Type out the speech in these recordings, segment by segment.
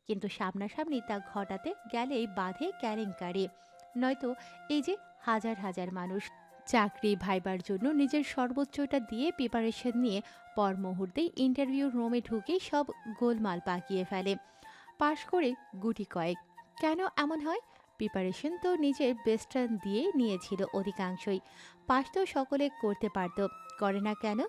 কিন্তু সামনাসামনি তা ঘটাতে গেলেই বাধে কেলেঙ্কারি। নয়তো এই যে হাজার হাজার মানুষ চাকরি ভাইবার জন্য নিজের সর্বোচ্চটা দিয়ে প্রিপারেশন নিয়ে পর মুহূর্তেই ইন্টারভিউ রুমে ঢুকে সব গোলমাল পাকিয়ে ফেলে। পাশ করে গুটি কয়েক। কেন এমন হয়? প্রিপারেশন তো নিজের বেস্টটা দিয়ে নিয়েছিল অধিকাংশই। পাশ তো সকলে করতে পারত, করে না কেন?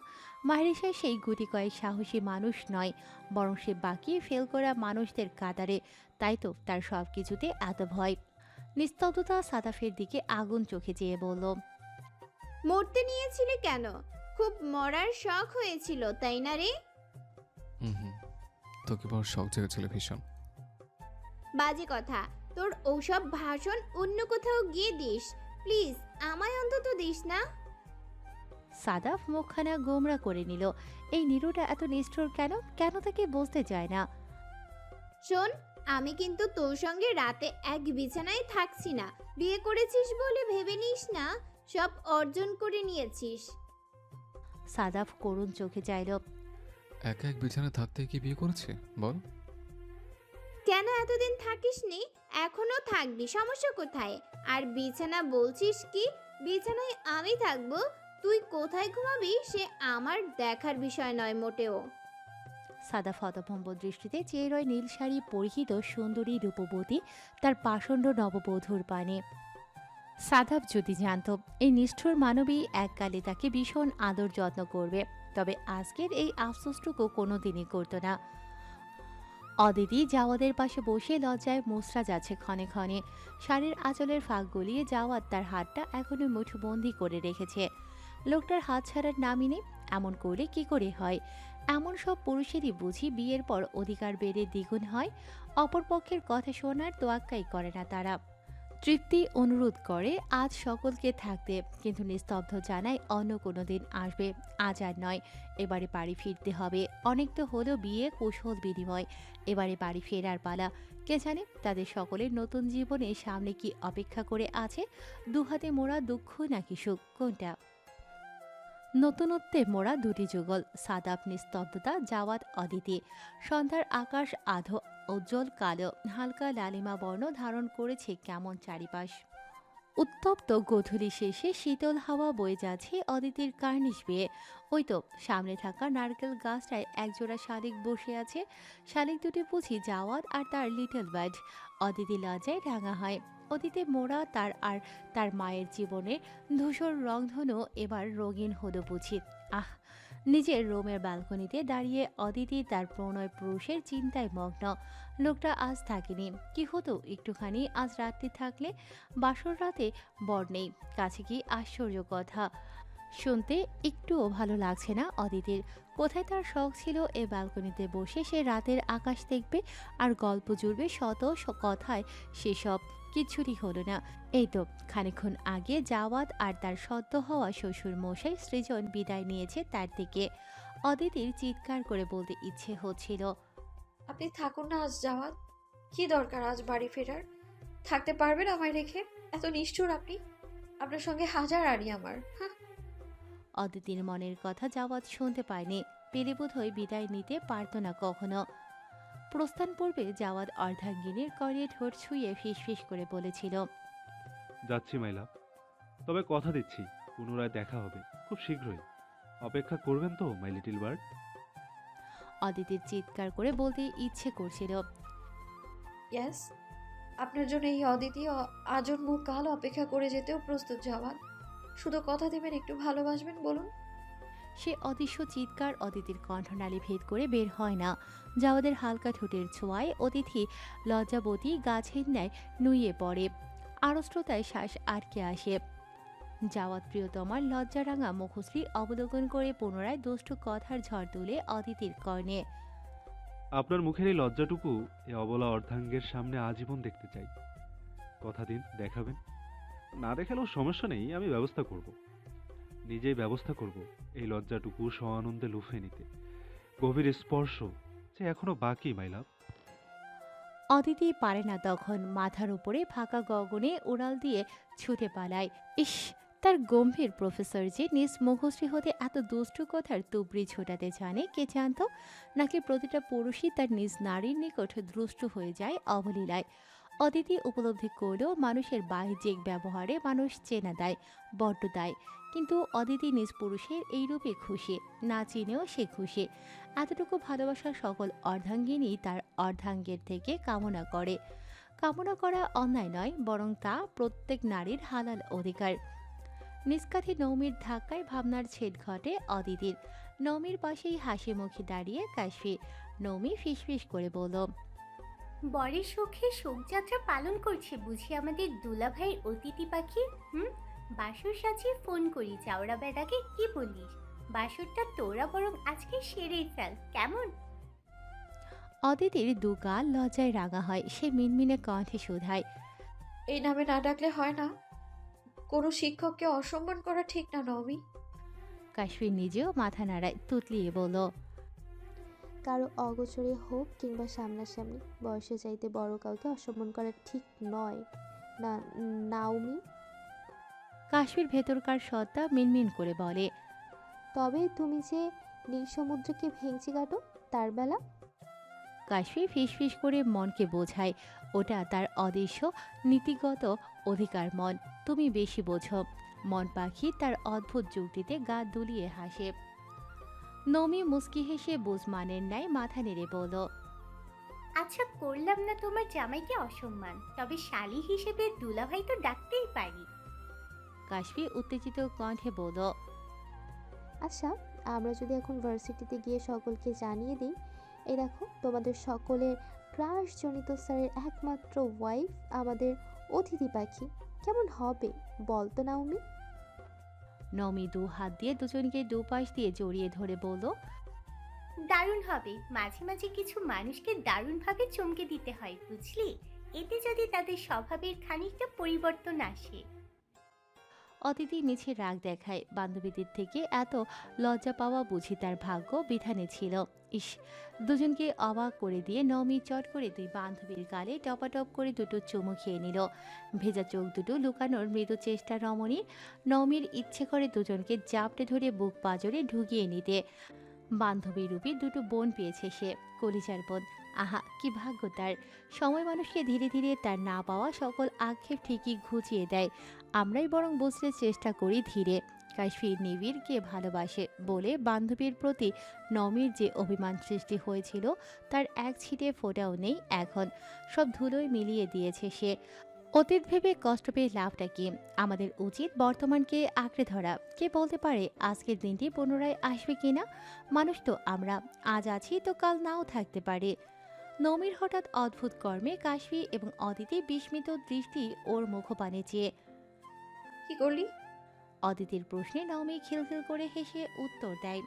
মাহেরিসা সেই গুটি কয়েক সাহসী মানুষ নয়, বরং সে বাকি ফেল করা মানুষদের কাতারে। তাই তো তার সব কিছুতে এত ভয়। নিস্তব্ধতা সাদাফের দিকে আগুন চোখে চেয়ে বলল, মরতে নিয়েছিলে কেন? খুব মরার শখ হয়েছিল তাই না রে? হুম হুম, তোকে বড় শখ জেগেছিল ভীষণ। বাজে কথা। তোর ওসব ভাষণ অন্য কোথাও গিয়ে দিস প্লিজ, আমায় অন্তত দিস না। সাদাফ মুখখানা গোমরা করে নিল। এই নিরুটা এত নিষ্ঠুর কেন? কেন তাকে বুঝতে চায় না? শোন, আমি কিন্তু তোর সঙ্গে রাতে এক বিছানায় থাকছি না। বিয়ে করেছিস বলে ভেবে নিস না সব অর্জন করে নিয়েছিস। সাদাফ করুণ চোখে চাইল। একা এক বিছানায় থাকতে কি বিয়ে করেছে বল? কেন এতদিন থাকিসনি? এখনো থাকবি, সমস্যা কোথায়? আর বিছানা বলছিস কি? বিছানায় আমি থাকবো, তুই কোথায় ঘুমাবি সে আমার দেখার বিষয় নয় মোটেও। সাদাফ হতভম্ব দৃষ্টিতে চেয়ে রয় নীল শাড়ি পরিহিত সুন্দরী রূপবতী তার পাষণ্ড নববধূর পানে। সাদাফ যদি জানত এই নিষ্ঠুর মানবী এককালে তাকে ভীষণ আদর যত্ন করবে, তবে আজকের এই আফসোসটুকু কোনোদিনই করত না। অদিতি জাওয়াদের পাশে বসে লজ্জায় মুচড়া যাচ্ছে ক্ষণে ক্ষণে। শাড়ির আঁচলের ফাঁক গলিয়ে জাওয়াদ তার হাতটা এখনো মুঠোবন্দি করে রেখেছে। লোকটার হাত ছাড়ার নামই নেই। এমন করলে কি করে হয়? এমন সব পুরুষেরই বুঝি বিয়ের পর অধিকার বেড়ে দ্বিগুণ হয়। অপরপক্ষের কথা শোনার তোয়াক্কাই করে না তারা। তৃপ্তি অনুরোধ করে আজ সকলকে থাকতে, কিন্তু নিস্তব্ধ জানায় অন্য কোনো দিন আসবে, আজ আর নয়। এবারে বাড়ি ফিরতে হবে। অনেক তো হলো বিয়ে কৌশল বিনিময়, এবারে বাড়ি ফেরার পালা। কে জানে তাদের সকলের নতুন জীবনে সামনে কি অপেক্ষা করে আছে। দুহাতে মোড়া দুঃখ নাকি সুখ, কোনটা? নতুনত্বে মোড়া দুটি যুগল, সাদাপ নিস্তব্ধতা, জাওয়াত অদিতি। সন্ধ্যার আকাশ আধো উজ্জ্বল কালো, হালকা লালিমা বর্ণ ধারণ করেছে কেমন চারিপাশ। উত্তপ্ত গোধূলি শেষে শীতল হাওয়া বয়ে যাচ্ছে অদিতির কার্নিশ বেয়ে। ওই তো সামনে থাকা নারকেল গাছটায় একজোড়া শালিক বসে আছে। শালিক দুটি বুঝি জাওয়াত আর তার লিটল বার্ড। অদিতি লজ্জায় রাঙা হয়। অতীতে মোড়া তার আর তার মায়ের জীবনে ধূসর রংধনু এবার রঙিন হলো বুঝি। আহ! নিজের রুমের ব্যালকনিতে দাঁড়িয়ে অদিতি তার প্রণয় পুরুষের চিন্তায় মগ্ন। লোকটা আজ থাকেনি, কি হতো একটুখানি আজ রাত্রি থাকলে? বাসর রাতে বর নেই, কাছে কি আশ্চর্য কথা। শুনতে একটুও ভালো লাগছে না অদিতির। কোথায় তার শখ ছিল এ ব্যালকনিতে বসে সে রাতের আকাশ দেখবে আর গল্প জুড়বে শত কথায়। সেসব কিচ্ছুটি হলো না। এই তো খানিকক্ষণ আগে জাওয়াত আর তার সদ্য হওয়া শ্বশুর মশাই সৃজন বিদায় নিয়েছে তার থেকে। অদিতির চিৎকার করে বলতে ইচ্ছে হচ্ছিল, আপনি থাকুন না আজ যাওয়াত। কি দরকার আজ বাড়ি ফেরার? থাকতে পারবেন আমায় রেখে? এত নিষ্ঠুর আপনি। আপনার সঙ্গে হাজার আড়ি আমার। হ্যাঁ, অদিতির মনের কথা জাওয়াত শুনতে পায়নি, পেলে বোধহয় বিদায় নিতে পারত না কখনো। প্রস্থান পূর্বে জাওয়াত অর্ধাঙ্গিনীর কর্ণে ঠোঁট ছুঁয়ে ফিসফিস করে বলেছিল, যাচ্ছি মাইলা, তবে কথা দিচ্ছি পুনরায় দেখা হবে খুব শীঘ্রই। অপেক্ষা করবেন তো মাই লিটল বার্ড? অদিতির চিৎকার করে বলতে ইচ্ছে করছিল, ইয়েস। আপনার জন্য এই অদিতি আজন্ম কাল অপেক্ষা করে যেতেও প্রস্তুত যাওয়াত। শুধু কথা দেবেন একটু ভালোবাসবেন বলুন। সে অদৃশ্য চিৎকার অদিতির কণ্ঠনালী ভেদ করে বের হয় না। জাওয়াদের হালকা ঠোঁটের ছোঁয়ায় অতিথি লজ্জাবতী গাছের ন্যায় নুয়ে পড়ে। আড়ষ্টতায় শ্বাস আটকে আসে। জাওয়াত প্রিয়তমার লজ্জারাঙা মুখশ্রী অবলোকন করে পুনরায় দুষ্টু কথার ঝড় তুলে অদিতির কর্ণে। আপনার মুখের এই লজ্জাটুকু এ অবলা অর্ধাঙ্গের সামনে আজীবন দেখতে চাই। কথা দিন, দেখাবেন? না দেখালেও সমস্যা নেই, আমি ব্যবস্থা করব। নিজেই ব্যবস্থা করব এই লজ্জাটুকু সআনন্দে লুফে নিতে। গভীর স্পর্শ যে এখনো বাকি মাইলাভ। অদিতি পারে না তখন, মাথার উপরে ফাঁকা গগনে উড়াল দিয়ে ছুটে পালায়। ইস, তার গম্ভীর প্রফেসর যে নিজ মুখশ্রী হতে এত দুষ্টু কথার তুবড়ি ছোটাতে জানে কে জানত, নাকি প্রতিটা পুরুষই তার নিজ নারীর নিকট দ্রষ্ট হয়ে যায় অবলীলায়। অদিতি উপলব্ধি করলেও মানুষের বাহ্যিক ব্যবহারে মানুষ চেনা দেয়, বড্ড দেয়। কিন্তু অদিতি নিজ পুরুষের এই রূপে খুশি, না চিনেও সে খুশি। এতটুকু ভালোবাসার সকল অর্ধাঙ্গিনী তার অর্ধাঙ্গের থেকে কামনা করে। কামনা করা অন্যায় নয়, বরং তা প্রত্যেক নারীর হালাল অধিকার। নিষ্কাথি নৌমির ধাক্কায় ভাবনার ছেদ ঘটে অদিতির। নৌমির পাশেই হাসি মুখে দাঁড়িয়ে কাশফি। নৌমি ফিসফিস করে বলল, বরের সুখে শোকযাত্রা পালন করছে বুঝি আমাদের দুলাভাইয়ের অতিথি পাখি। বাসর সাজিয়ে ফোন করি চাওড়া বেড়াকে, কি বলিস? বাসরটা তোরা বরং আজকে সেরেই ফেল, কেমন? অদিতির দু গাল লজ্জায় রাঙা হয়। সে মিনমিনে কণ্ঠে শোধায়, এই নামে না ডাকলে হয় না? কোনো শিক্ষককে অসম্মান করা ঠিক না নবী। কাশফি নিজেও মাথা নাড়ায়, তুতলিয়ে বলল, কারো অগোচরে হোক কিংবা সামনাসামনি বয়সে চাইতে বড় কাউকে অসম্মান করা ঠিক নয় না নাওমি। কাশফির ভেতরকার সত্তা মিনমিন করে বলে, তবে তুমি যে নীল সমুদ্রকে ভেঙচি কাটো তার বেলা। কাশফি ফিসফিস করে মনকে বোঝায়, ওটা তার অদৃশ্য নীতিগত অধিকার। মন তুমি বেশি বোঝো। মন পাখি তার অদ্ভুত যুক্তিতে গা দুলিয়ে হাসে। নমি মুস্কি হেসে বুঝমানের ন্যায় মাথা নেড়ে বলল, আচ্ছা, করলাম না তোমার জামাইকে অসম্মান, তবে শালী হিসেবে দুলাভাই তো ডাকতেই পারি। কাশফি উত্তেজিত কণ্ঠে বলল, আচ্ছা, আমরা যদি এখন ভার্সিটিতে গিয়ে সকলকে জানিয়ে দিই, এই দেখো তোমাদের সকলের ক্রাশজনিত স্যারের একমাত্র ওয়াইফ আমাদের অতিথি পাখি, কেমন হবে বলতো নাওমি? নমি দু হাত দিয়ে দুজনকে দুপাশ দিয়ে জড়িয়ে ধরে বলল, দারুণ হবে। মাঝে মাঝে কিছু মানুষকে দারুণভাবে চমকে দিতে হয় বুঝলি, এতে যদি তাদের স্বভাবের খানিকটা পরিবর্তন আসে। অদিতি মিছে রাগ দেখায়। বান্ধবীদের থেকে এত লজ্জা পাওয়া বুঝি তার ভাগ্য বিধানে ছিল। ইস, দুজনকে অবাক করে দিয়ে নমি চট করে দুই বান্ধবীর গালে টপাটপ করে দুটো চুমু খেয়ে নিল। ভেজা চোখ দুটো লুকানোর মৃদু চেষ্টা রমণীর। নমির ইচ্ছে করে দুজনকে জাপটে ধরে বুক পাজরে ঢুকিয়ে নিতে। বান্ধবী রূপী দুটো বোন পেয়েছে সে, কলিজার বোন। আহা, কি ভাগ্য তার! সময় মানুষকে ধীরে ধীরে তার না পাওয়া সকল আক্ষেপ ঠিকই ঘুচিয়ে দেয়। আমরাই বরং বুঝতে চেষ্টা করি ধীরে। কাশফি নিবিড়কে ভালোবাসে বলে বান্ধবীর প্রতি নমির যে অভিমান সৃষ্টি হয়েছিল তার এক ছিটে ফোঁটাও নেই এখন। সব ধুলোয় মিলিয়ে দিয়েছে সে। অতীত ভেবে কষ্ট পেয়ে লাভটা কি? আমাদের উচিত বর্তমানকে আঁকড়ে ধরা। কে বলতে পারে আজকের দিনটি পুনরায় আসবে কিনা? মানুষ তো আমরা, আজ আছি তো কাল নাও থাকতে পারে। নমির হঠাৎ অদ্ভুত কর্মে কাশফি এবং অদিতি বিস্মিত দৃষ্টি ওর মুখপানে চেয়ে। কি করলি? অদিতির প্রশ্নে নমি খিলখিল করে হেসে উত্তর দেয়,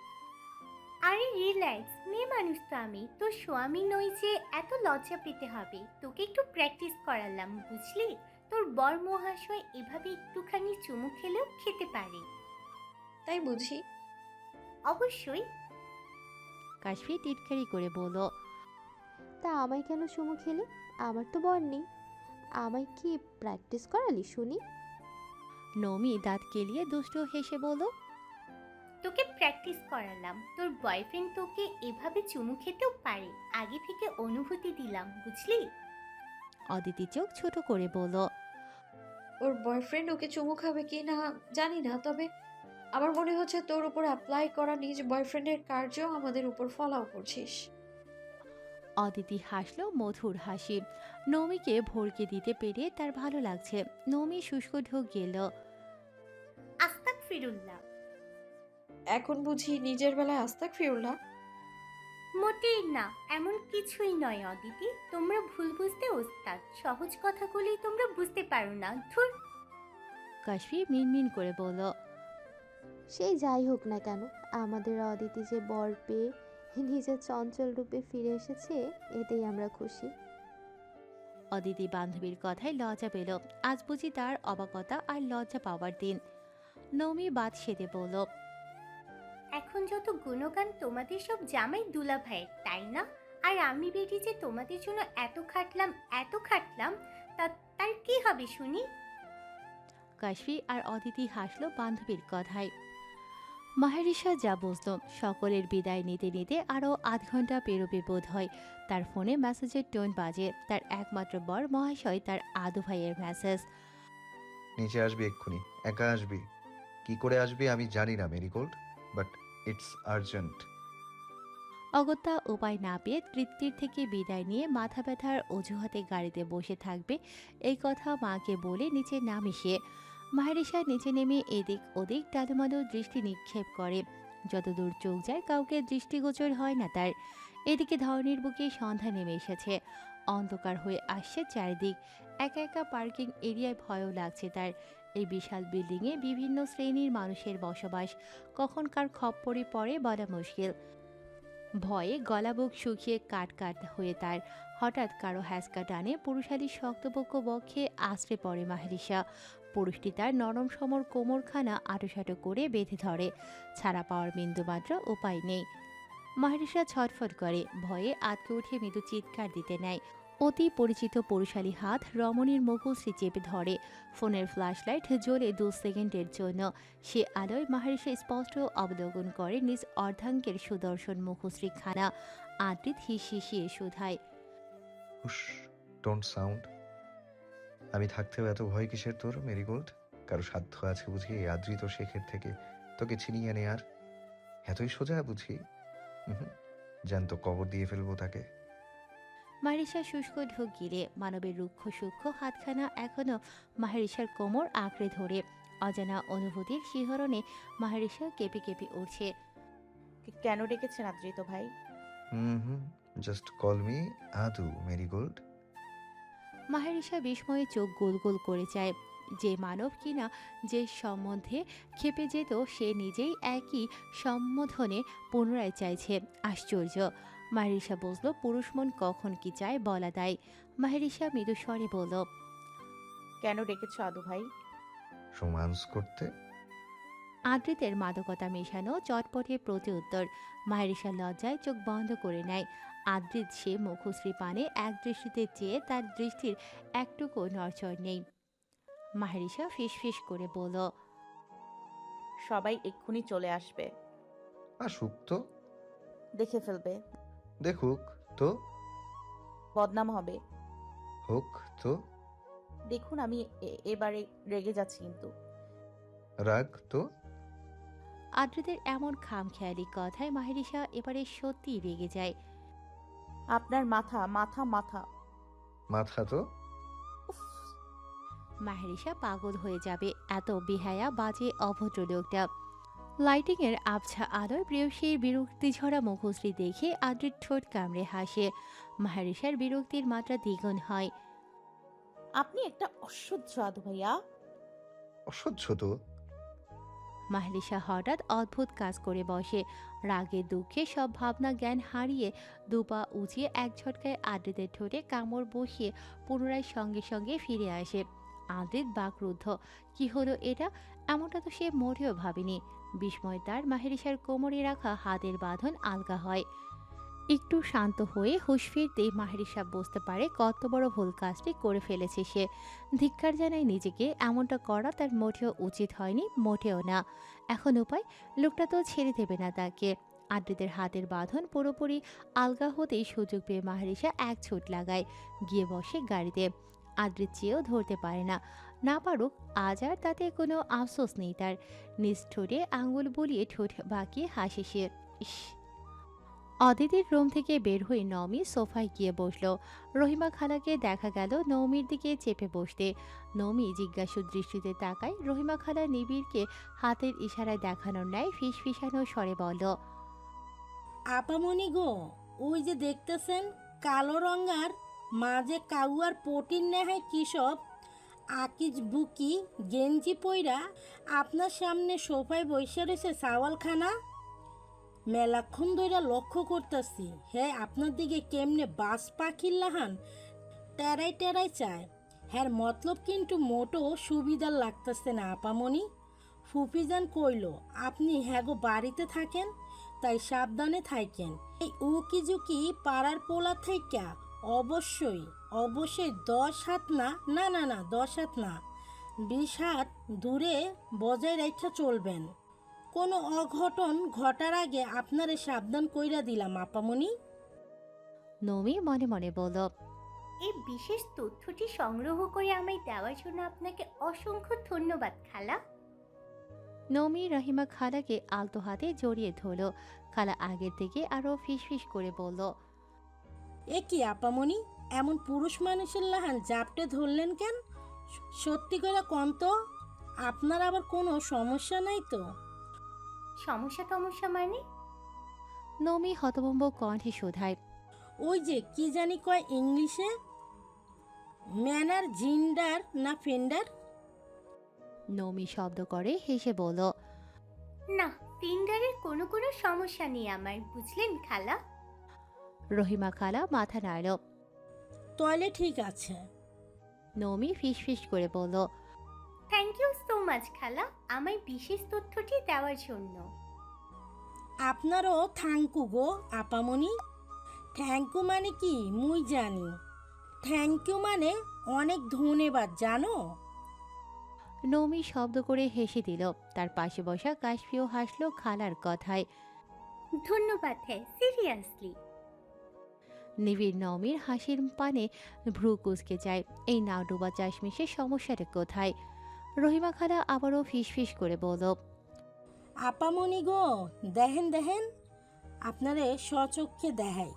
আরে রিল্যাক্স, মেয়ে মানুষ তো আমি, তোর স্বামী নই যে এত লজ্জা পেতে হবে। তোকে একটু প্র্যাকটিস করালাম বুঝলি, তোর বর মহাশয় এভাবে একটুখানি চুমু খেলেও খেতে পারে। তাই বুঝি? অবশ্যই। কাশফি টিটকারি করে বলল, তা আমায় কেন চুমু খেলে? আমার তো বর নেই, আমায় কি প্র্যাকটিস করালি শুনি? নমি দাঁত কেলিয়ে দুষ্ট হেসে বলল, তোকে প্র্যাকটিস করালাম, তোর বয়ফ্রেন্ড তোকে এভাবে চুমু খেতেও পারে, আগে থেকে অনুভূতি দিলাম বুঝলি। অদিতি চোখ ছোট করে বলল, ওর বয়ফ্রেন্ড ওকে চুমু খাবে কি না জানি না, তবে আমার মনে হচ্ছে তোর উপর অ্যাপ্লাই করা নিজ বয়ফ্রেন্ডের কার্য আমাদের উপর ফলাও করছিস। অদিতি হাসলো মধুর হাসি। নমিকে ভরকে দিতে পেরে তার ভালো লাগছে। নমি শুষ্ক ঢোক গেল। আস্তাক ফিরুল্লাহ। এখন বুঝি নিজের বেলায় আস্তাক ফিরুল্লাহ? মোটেই না, এমন কিছুই নয় অদিতি, তোমরা ভুল বুঝতে ওস্তাদ, সহজ কথাগুলি তোমরা বুঝতে পারো না। ধুর। কাশফি মিনমিন করে বলল, সেই যাই হোক না কেন, আমাদের অদিতি যে বর পেয়ে নিজের চঞ্চল রূপে ফিরে এসেছে, এতেই আমরা খুশি। অদিতি বান্ধবীর কথায় লজ্জা পেল। আজ বুঝি তার অবাকতা আর লজ্জা পাওয়ার দিন। নমি বাদ সেদে বলল, এখন যত গুণগান তোমাদের সব জামাই দুলাভাইয়ের, তাই না? আর আমি বেটি যে তোমাদের জন্য এত খাটলাম, তার কি হবে শুনি? কাশফি আর অদিতি হাসলো বান্ধবীর কথায়। মাহেরিশা যা বুঝল, সকলের বিদায় নিতে নিতে আরও আধ ঘন্টা পেরোবে বোধ হয়। তার ফোনে মেসেজের টোন বাজে। তার একমাত্র বর মহাশয় তার আদু ভাইয়ের মেসেজ। নিচে আসবি এক্ষুনি, একা আসবি। কি করে আসবি আমি জানি না মেরিগোল্ড, বাট ইটস আর্জেন্ট। অগত্যা উপায় না পেয়ে তৃপ্তির থেকে বিদায় নিয়ে মাথা ব্যথার অজুহাতে গাড়িতে বসে থাকবে এই কথা মাকে বলে নিচে নামে সে। মাহেরিশা নিচে নেমে এদিক ওদিক টালুমালু দৃষ্টি নিক্ষেপ করে। যতদূর চোখ যায় কাউকে দৃষ্টিগোচর হয় না তার। এদিকে ধরনীর বুকে সন্ধ্যা নেমে এসেছে। অন্ধকার হয়ে আসছে চারিদিক। একা একা পার্কিং এরিয়ায় ভয়ও লাগছে তার। এই বিশাল বিল্ডিংয়ে বিভিন্ন শ্রেণীর মানুষের বসবাস। কখন কার খপ্পরে পড়ে বলা মুশকিল। ভয়ে গলা বুক শুকিয়ে কাট কাট হয়ে তার। হঠাৎ কারো হ্যাসকা টানে পুরুষালী শক্তপোক্ত বক্ষে আশ্রে পড়ে মাহেরিশা। পুরুষটি তার নরম সমর কোমরখানা আটোসাটো করে বেঁধে ধরে। ছাড়া পাওয়ার বিন্দুমাত্র উপায় নেই। মাহেরিশা ছটফট করে, ভয়ে আটকে উঠে মৃদু চিৎকার দিতে নেয়। অতি পরিচিত পুরুষালী হাত রমণীর মুখশ্রী চেপে ধরে। ফোনের ফ্ল্যাশলাইট জ্বলে 2 সেকেন্ডের জন্য। সে আলোয় মাহেরিশা স্পষ্ট অবলোকন করে নিজ অর্ধাঙ্গের সুদর্শন মুখশ্রী খানা। আদ্রিত হিসিয়ে শুধায়। হুশ, ডোন্ট সাউন্ড। আমি থাকতেও এত ভয় কিসের তোর মেরিগোল্ড? কারো সাধ্য আছে বুঝি এই আদৃত শেখের থেকে তোকে ছিনিয়ে নেয়ার? এতই সোজা বুঝি? জ্যান্ত কবর দিয়ে ফেলবো তাকে। মাহেরিশা শুষ্ক ঢোক গিলে মানবের রুক্ষ সূক্ষ্ম হাতখানা এখনো মাহেরিশার কোমর আঁকড়ে ধরে। অজানা অনুভূতির শিহরণে মাহেরিশা কেঁপে কেঁপে উঠছে। কেন ডেকেছেন আদ্রিত ভাই? জাস্ট কল মি আদু মেরিগোল্ড। মাহেরিশা বিস্ময়ে চোখ গোল গোল করে যায়। যে মানব কিনা যে সম্বন্ধে খেপে যেত সে নিজেই একই সম্বোধনে পুনরায় চাইছে। আশ্চর্য। মাহেরিশা বুঝল পুরুষ মন কখন কি চায় বলা দায়। মাহেরিশা মৃদু স্বরে বলল, কেন ডেকেছ আদু ভাই? রোমান্স করতে। আদ্রিতের মাদকতা মেশানো চটপটে প্রতি উত্তর। মাহেরিশা লজ্জায় চোখ বন্ধ করে নেয়। আদ্রিত সে মুখশ্রী পানে এক দৃষ্টিতে চেয়ে তার দৃষ্টির একটুকু নড়চড় নেই। মাহেরিশা ফিসফিস করে বলল, সবাই এক্ষুনি চলে আসবে। আসুক তো। দেখে ফেলবে। দেখুক তো। বদনাম হবে। হোক তো। দেখুন আমি এবারে রেগে যাচ্ছি কিন্তু। রাগ তো। আদ্রিতের এমন খামখেয়ালি কথায় মাহেরিশা এবারে সত্যি রেগে যায়। আপনার মাথা মাথা মাথা মাথা তো। উফ, মাহেরিশা পাগল হয়ে যাবে এত বেহায়া বাজে অভদ্র লোকটা। লাইটিংয়ের আবছা আলোয় প্রেয়সীর বিরক্তিঝরা মুখশ্রী দেখে আদ্রিত ঠোঁট কামড়ে হাসে। মাহেরিশার বিরক্তির মাত্রা দ্বিগুণ হয়। আপনি একটা অসহ্য আদু ভাইয়া। অসহ্য তো। মাহেরিশা হঠাৎ অদ্ভুত কাজ করে বসে। রাগে দুঃখে সব ভাবনা জ্ঞান হারিয়ে দুপা উঁচিয়ে এক ঝটকায় আদ্রিতের ঠোঁটে কামড় বসিয়ে পুনরায় সঙ্গে সঙ্গে ফিরে আসে। আদ্রিত বাকরুদ্ধ। কি হলো এটা? এমনটা তো সে মোটেও ভাবেনি। বিস্ময় তার মাহেরিশার কোমরে রাখা হাতের বাঁধন আলগা হয়। একটু শান্ত হয়ে হুঁশ ফিরতেই মাহেরিশা বুঝতে পারে কত বড় ভুল কাজটি করে ফেলেছে সে। ধিক্কার জানায় নিজেকে। এমনটা করা তার মোটেও উচিত হয়নি, মোটেও না। এখন উপায়, লোকটা তো ছেড়ে দেবে না তাকে। আদ্রিতের হাতের বাঁধন পুরোপুরি আলগা হতেই সুযোগ পেয়ে মাহেরিশা এক ছুট লাগায়, গিয়ে বসে গাড়িতে। আদ্রিত চেয়েও ধরতে পারে না। না পারুক, আজ আর তাতে কোনো আফসোস নেই তার। নিজ ঠোঁটে আঙুল বুলিয়ে ঠোঁট বাঁকিয়ে হাসে সে। ইস! অদিতির রুম থেকে বের হয়ে নওমি সোফায় গিয়ে বসল। রহিমা খালাকে দেখা গেল নওমির দিকে চেপে বসতে। নওমি জিজ্ঞাসু দৃষ্টিতে তাকায়। রহিমা খালা নিবিড়কে হাতের ইশারায় দেখানোর ন্যায় ফিসফিসানো স্বরে বলল, আপামনি গো, ওই যে দেখতেছেন কালো রঙার মাঝে কাউয়ার পটির নেহায় কি সব আকিজ বুকি গেঞ্জি পইরা আপনার সামনে সোফায় বসে রয়েছে সাওয়ালখানা। মেলাক্ষণ ধইরা লক্ষ্য করতেছি হ্যাঁ আপনার দিকে কেমনে বাস পাখির লাহান টেরাই টেরাই চায়। হ্যাঁ মতলব কিন্তু মোটো সুবিধার লাগতেছে না আপামনি। ফুফিজান কইল আপনি হ্যাগো বাড়িতে থাকেন, তাই সাবধানে থাকেন। এই উকি ঝুঁকি পাড়ার পোলা থাইকা অবশ্যই 10 হাত না, না না না 10 হাত না, 20 হাত দূরে বজায় রেখে চলবেন। কোনো অঘটন ঘটার আগে আপনারে সাবধান কইরা দিলাম আপামনি। নমি মনে মনে বলল, এই বিশেষ তথ্যটি সংগ্রহ করে আমায় দেওয়ার জন্য আপনাকে অসংখ্য ধন্যবাদ খালা। নমি রহিমা খালাকে আলতো হাতে জড়িয়ে ধরল। খালা আগের থেকে আরো ফিসফিস করে বলল, এ কি আপামনি, এমন পুরুষ মানুষের লাহান জাপটে ধরলেন কেন? সত্যি করে কন তো, আপনার আবার কোনো সমস্যা নাই তো? সমস্যা টমস্যা মানে? নমি হতভম্ব কণ্ঠে শোধায়, ওই যে কি জানি কয় ইংলিশে, ম্যানার জিন্ডার না ফেন্ডার? নমি শব্দ করে হেসে বলল, না, ফিন্ডারের কোনো সমস্যা নেই আমার, বুঝলেন খালা। রহিমা খালা মাথা নাড়ল। তাহলে ঠিক আছে। নমি ফিসফিস করে বলল, থ্যাংক ইউ সো মাচ খালা, আমায় বিশেষ তথ্যটি দেওয়ার জন্য। আপনারও থ্যাংকু গো আপামনি। থ্যাংকু মানে কি মুই জানি, থ্যাংক ইউ মানে অনেক ধন্যবাদ, জানো? নমি শব্দ করে হেসে দিল। তার পাশে বসা কাশফিও হাসলো খালার কথায়। ধন্যবাদ, হ্যাঁ সিরিয়াসলি। নিবিড় নমির হাসির পানে ভ্রু কুঁচকে যায়। এই নাও ডোবা চাশমিশের সমস্যাটা কোথায়? রহিমা খালা আবারও ফিসফিস করে বলল, আপামনি গো, দেখেন দেখেন, আপনারে স্বচক্ষে দেখাই।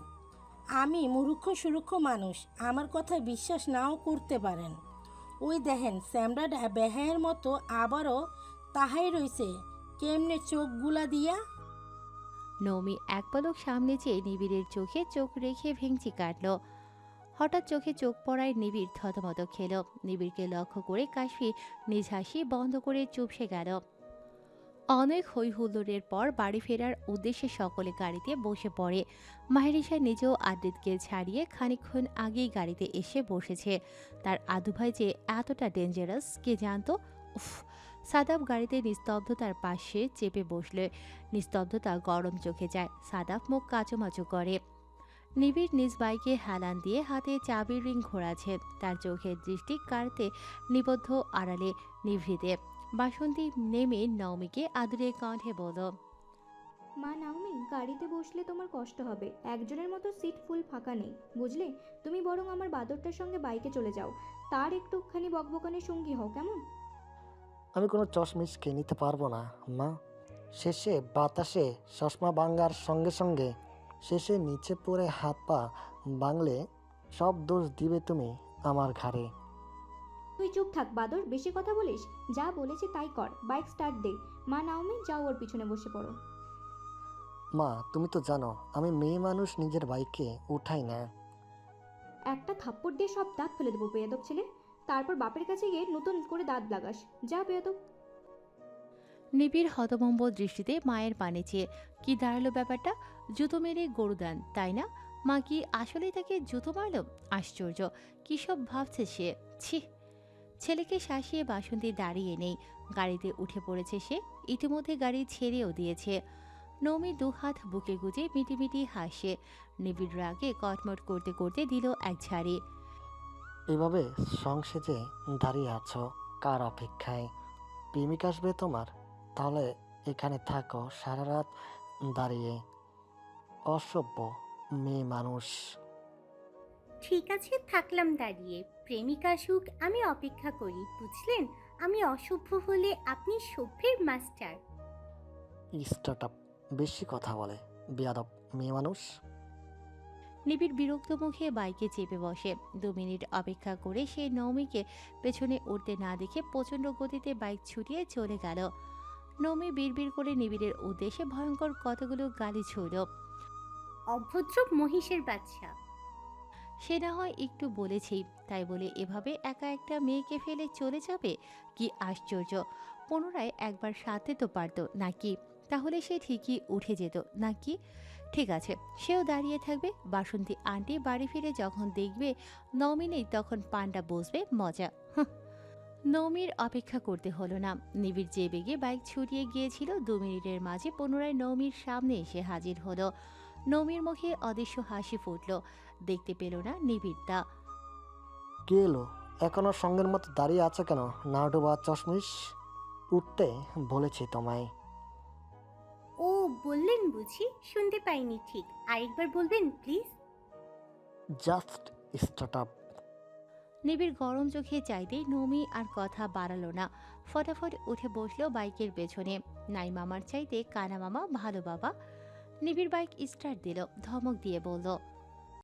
আমি মূর্খ সুরুক্ষ মানুষ, আমার কথা বিশ্বাস নাও করতে পারেন। ওই দেখেন স্যামরাটা বেহায়ের মতো আবারও তাহাই রইছে, কেমনে চোখগুলা দিয়া। নমি এক পলক সামনে চেয়ে নিবিড়ের চোখে চোখ রেখে ভেঙচি কাটল। হঠাৎ চোখে চোখ পড়ায় নিবিড় থতমত খেল। নিবিড়কে লক্ষ্য করে কাশফি নিজ হাসি বন্ধ করে চুপসে গেল। অনেক হই হুল্লোড়ের পর বাড়ি ফেরার উদ্দেশ্যে সকলে গাড়িতে বসে পড়ে। মাহেরিসা নিজেও আদ্রিতকে ছাড়িয়ে খানিকক্ষণ আগেই গাড়িতে এসে বসেছে। তার আদুভাই যে এতটা ডেঞ্জারাস কে জানতো। উফ! সাদাব গাড়িতে নিস্তব্ধতার পাশে চেপে বসলে নিস্তব্ধতা গরম চোখে যায়। সাদাব মুখ কাচুমাচু করে। নিবিড় নিজ বাইকে হেলান দিয়ে হাতে চাবির রিং ঘোরাছে। তার চোখের দৃষ্টি কারতে নিবদ্ধ আড়ালে নিভৃতে। বাসন্তী নেমে নওমিকে আদুরে কণ্ঠে বলল, মা নাওমি, গাড়িতে বসলে তোমার কষ্ট হবে, একজনের মতো সিট ফুল ফাঁকা নেই, বুঝলে? তুমি বরং আমার বাদরটার সঙ্গে বাইকে চলে যাও, তার একটুখানি বকবকানের সঙ্গী হও, কেমন? আমি কোনো চশমিশকে নিতে পারবো না মা। শেষে বাতাসে চশমা ভাঙার সঙ্গে সঙ্গে শেষে নিচে পড়ে হাত পা ভাঙলে সব দোষ দিবে তুমি আমার ঘাড়ে। তুই চুপ থাক বাদর, বেশি কথা বলিস। যা বলেছি তাই কর, বাইক স্টার্ট দে। মা নাওমি, যাও ওর পিছনে বসে পড়ো। মা তুমি তো জানো আমি মেয়ে মানুষ, নিজের বাইকে উঠাই না। একটা থাপ্পড় দিয়ে সব দাঁত ফেলে দেবো বেয়াদব ছেলে, তারপর বাপের কাছে গিয়ে নতুন করে দাঁত লাগাস। যা বেয়াদব। নিবিড় হতভম্ব দৃষ্টিতে মায়ের পানে চেয়ে কি দাঁড়ালো ব্যাপারটা? জুতো মেরে গরু দান, তাই না? মা কি আসলেই তাকে জুতো মারল? আশ্চর্য! কী সব ভাবছে সে! ছি! ছেলেকে শাসিয়ে বাসন্তী দাঁড়িয়ে নেই, গাড়িতে উঠে পড়েছে সে। ইতিমধ্যে গাড়ি ছেড়েও দিয়েছে। নমি দুহাত বুকে গুজে মিটিমিটি হাসে। নিবিড় রাগে কটমট করতে করতে দিল এক ঝাড়ি। এভাবে সংসেজে দাঁড়িয়ে আছো কার অপেক্ষায়? প্রেমিক আসবে তোমার? তাহলে এখানে থাকো সারা রাত দাঁড়িয়ে। অসভ্য মেয়ে মানুষ। ঠিক আছে, থাকলাম দাঁড়িয়ে, প্রেমিকা আসুক আমি অপেক্ষা করি, বুঝলেন? আমি অসভ্য হলে আপনি সভ্যের মাস্টার। স্টার্ট আপ বেশি কথা বলে, বেয়াদব মেয়ে মানুষ। নিবিড় বিরক্ত মুখে বাইকে চেপে বসে। 2 মিনিট অপেক্ষা করে সে নৌমিকে পেছনে উঠতে না দেখে প্রচণ্ড গতিতে বাইক ছুটিয়ে চলে গেল। নৌমি বিড়বিড় করে নিবিড়ের উদ্দেশ্যে ভয়ঙ্কর কতগুলো গালি ছুড়ল। অভদ্র মহিষের বাচ্চা। সে না হয় একটু বলেছি, তাই বলে এভাবে একা একটা মেয়েকে ফেলে চলে যাবে? কি আশ্চর্য! পুনরায় একবার সাথে তো পারত নাকি? তাহলে সে ঠিকই উঠে যেত নাকি? ঠিক আছে, সেও দাঁড়িয়ে থাকবে। বাসন্তী আন্টি বাড়ি ফিরে যখন দেখবে নওমি নেই, তখন পান্ডা বসবে মজা। নওমির অপেক্ষা করতে হলো না। নিবিড় যে বেগে বাইক ছুটিয়ে গিয়েছিল, 2 মিনিটের মাঝে পুনরায় নওমির সামনে এসে হাজির হলো। নওমির মুখে অদৃশ্য হাসি ফুটল। দেখতে পেল না নিবিড় তা। কে এলো এখনও সঙ্গের মতো দাঁড়িয়ে আছে কেন? নাউডু বা চশমিশ, উঠতে বলেছি তোমায়। ও বললেন বুঝি, শুনতে পাইনি ঠিক, আরেকবার বলবেন প্লিজ। Just start up. নিবিড় গরম চোখে চাইতেই নমি আর কথা বাড়ালো না, ফটাফট উঠে বসলো বাইকের পেছনে। নাই মামার চাইতে কানা মামা ভালো বাবা। নিবিড় বাইক স্টার্ট দিল, ধমক দিয়ে বলল,